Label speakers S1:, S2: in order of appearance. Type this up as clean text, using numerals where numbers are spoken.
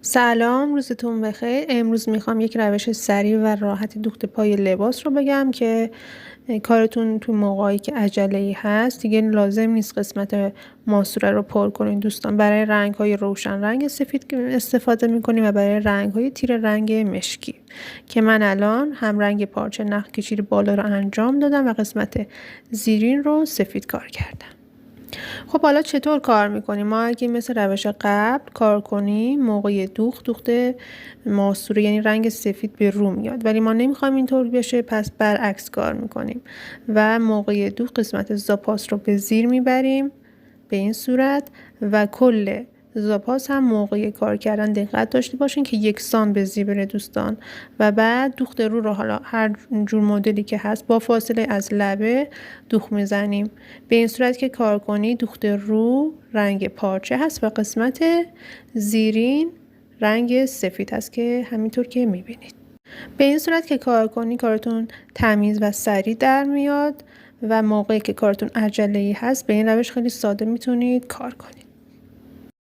S1: سلام، روزتون بخیر. امروز میخوام یک روش سریع و راحت دوخت پای لباس رو بگم که کارتون تو موقعی که عجله‌ای هست دیگه لازم نیست قسمت ماسوره رو پر کنین. دوستان برای رنگ‌های روشن رنگ سفید استفاده می‌کنیم و برای رنگ‌های تیره رنگ مشکی که من الان هم رنگ پارچه نخ کشید بالا رو انجام دادم و قسمت زیرین رو سفید کار کردم. خب حالا چطور کار میکنیم؟ ما اگه مثل روش قبل کار کنیم موقع دوخت ماسوره یعنی رنگ سفید به رو میاد، ولی ما نمیخوایم اینطور بشه، پس برعکس کار میکنیم و موقع دوخت قسمت زاپاس رو به زیر میبریم به این صورت و کل زاپاس هم موقع کار کردن دقت داشته باشین که یکسان به زیر بره دوستان. و بعد دوخت رو حالا هر جور مدلی که هست با فاصله از لبه دوخت میزنیم به این صورت که کار کنی دوخت رو رنگ پارچه هست و قسمت زیرین رنگ سفید هست که همینطور که میبینید. به این صورت که کار کنی کارتون تمیز و سریع در میاد و موقعی که کارتون عجله‌ای هست به این روش خیلی ساده میتونید کار کنید.